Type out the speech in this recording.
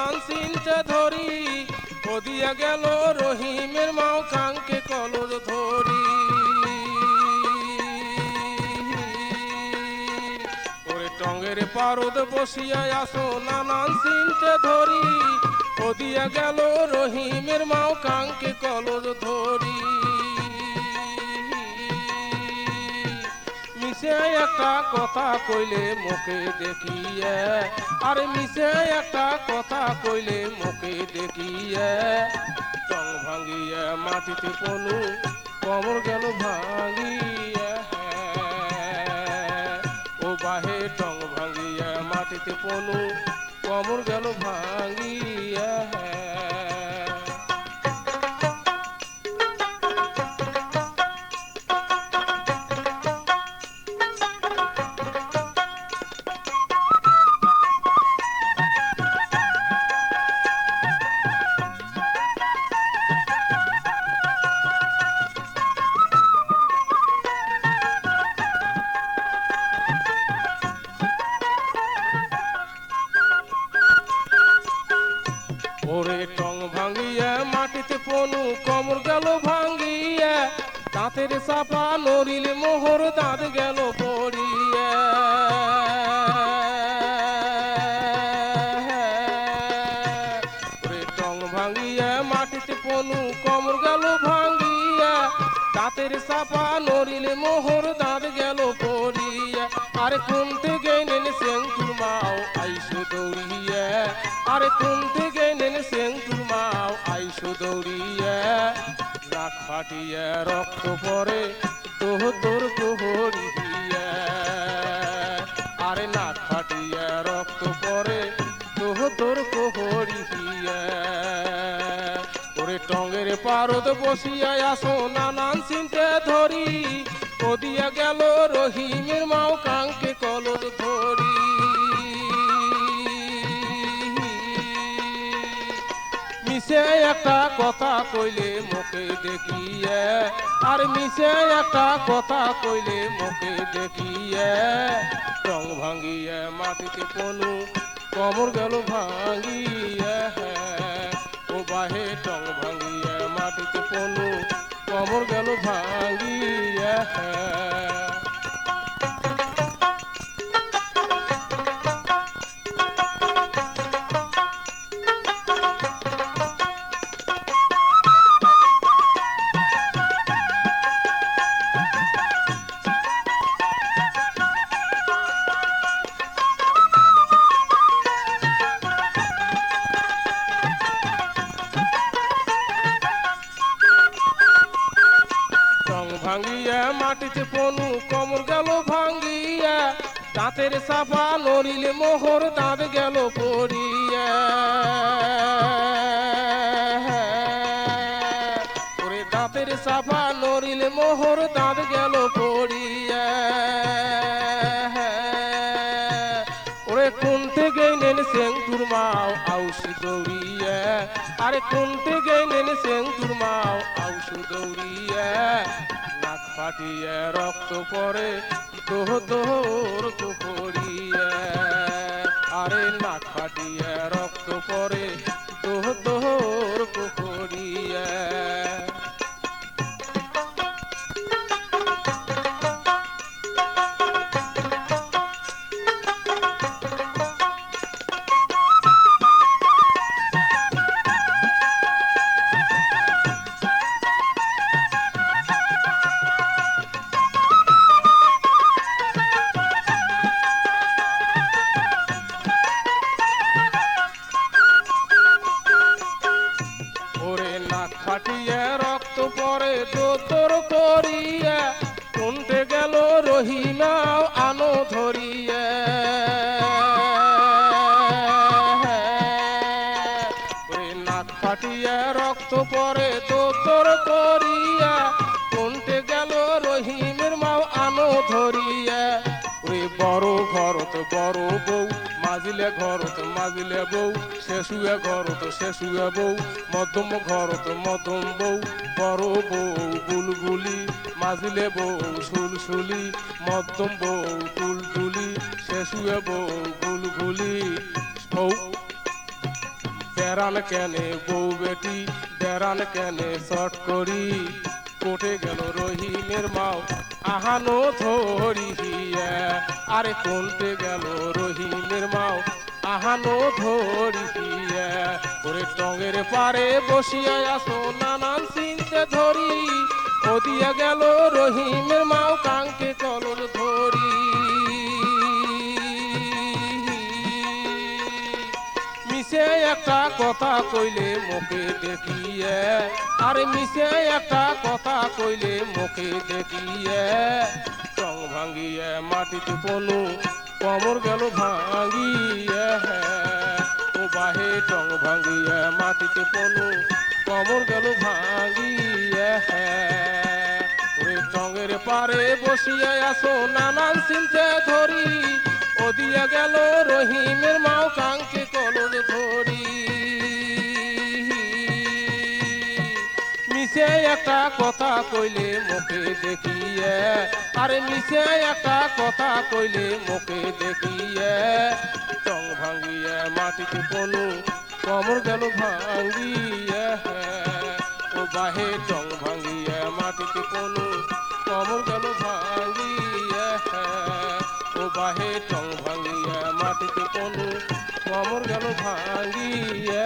নানান চিন্তা ধরি, ও দিয়া গেল রহিমের মাও কাঙ্কে কলর ধরি। ওরে টঙ্গের পারদ বসিয়া আসো নানান চিন্তা ধরি, ও দিয়া গেল রহিমের মাও কাঙ্কে কলর ধরি। মিশে একটা কথা কইলে মুখে দেখিয়ে, আরে মিশে একটা কথা কইলে মুখে দেখিয়ে, টং ভাঙিয়ে মাটিতে পনু কমর গেল ভাঙিয়ে। ও বাহে টং ভাঙিয়ে মাটিতে পনু কমর গেল ভাঙিয়ে। ওরে টং ভাঙিয়া মাটিতে পনু কমর গেল ভাঙিয়া, দাঁতের চাপা নড়িলে মোহর দাঁত গেল পড়িয়া। ওরে টং ভাঙিয়া মাটিতে পনু কমর গেল ভাঙিয়া, দাঁতের চাপা নড়িলে মোহর দাঁত গেল পড়িয়া। আরে কুনতে গেলেন সেঙ্কুর মাও আইসো দৌড়িয়া, আরে কুনতে গেলেন সেঙ্কুর মাও আইসো দৌড়িয়া। নাক ফাটিয়া রক্ত পরে তোহ তোর কোহরিয়া, আরে নাক ফাটিয়া রক্ত পরে তোহ তোর কোহরিয়া। ওরে টঙ্গের পারদ বসিয়া আসো নানান চিন্তা ধরি, ও দিয়া গেল রহিমের মাও কাঙ্কে কলর ধরি। মিশে একটা কথা কইলে মুখে দেখিয়ে, আর মিশে একটা কথা কইলে মুখে দেখিয়ে, টং ভাঙিয়ে মাটিতে পনু কমর গেল ভাঙিয়ে। ও বাহে টং ভাঙিয়ে মাটিতে পনু কমর গেল ভাঙিয়ে। ভাঙিয়া মাটিতে পনু কমর গেল ভাঙিয়া, দাঁতের চাপা নড়িলে মোহর দাঁত গেল পড়িয়া। ওরে দাঁতের চাপা নড়িলে মোহর দাঁত গেল পড়িয়া। ওরে কুনতে গেলেন সেঙ্কুর মাও আউসি দৌড়িয়া, আরে কুনতে গেলেন সেঙ্কুর মাও আউসি দৌড়িয়া। নাক ফাটিয়া রক্ত পরে দোহ দোহর কুকুরিয়া, আরে নাক ফাটিয়া রক্ত পরে দোহ দোহর কুকুরিয়া। ফাটিয়া রক্ত পরে দোতর করিয়া, কোনতে গেল রহিমাও আনো ধরিয়া। নাক ফাটিয়া রক্ত পরে দোতর করিয়া, কোনতে গেল রহিমের মাও আনো ধরিয়া। ওরে বড় ঘরত বড় বউ, মাজিলে ঘরত মাজিলে বউ, শেষুয়া ঘরত শেষুয়া বউ, মধ্যম ঘরত মধ্যম বউ, বড় বউ বুলবুলি, মাজিলে বউ সুলসুলি, মধ্যম বউ তুলতুলি, শেষুয়া বউ বুলবুলি। ডেরান কেনে বউ বেটি ডেরান কেনে শট করি কোটে গেল রহিমের মাও আহানো ধরিয়া আরে কোনতে গেল রহিমের মাও আহানো ধরিয়া ওরে টঙের পারে বসিয়া আসো নানান চিনতে ধরি ওদিয়া গেল রহিমের মাও কাঙ্কে কলর ধরি মিশে একটা কথা কইলে মুখে দেখিয়ে আরে মিশে একটা কথা কইলে মুখে দেখিয়ে টং ভাঙ্গিয়ে মাটিতে পনু কমর গেল ভাঙ্গিয়ে ও বাহে টং ভাঙ্গিয়ে মাটিতে পনু কমর গেল ভাঙ্গিয়ে ওরে টঙের পারে বসিয়ে আসো নানান চিনতে ধরি ওদিয়া গেল রহিমের মাও কাঙ্কে কলর ধরি মিশে একটা কথা কইলে মুখে দেখিয়ে আরে মিশে একটা কথা কইলে মুখে দেখিয়ে টং ভাঙ্গিয়ে মাটিতে পনু কমর গেল ভাঙ্গিয়ে ও বাহে টং ভাঙ্গিয়ে মাটিতে পনু কমর গেল ভাঙ্গিয়ে ও বাহে টং ভাঙ্গিয়ে মাটিতে পনু কমর গেল ভাঙ্গিয়ে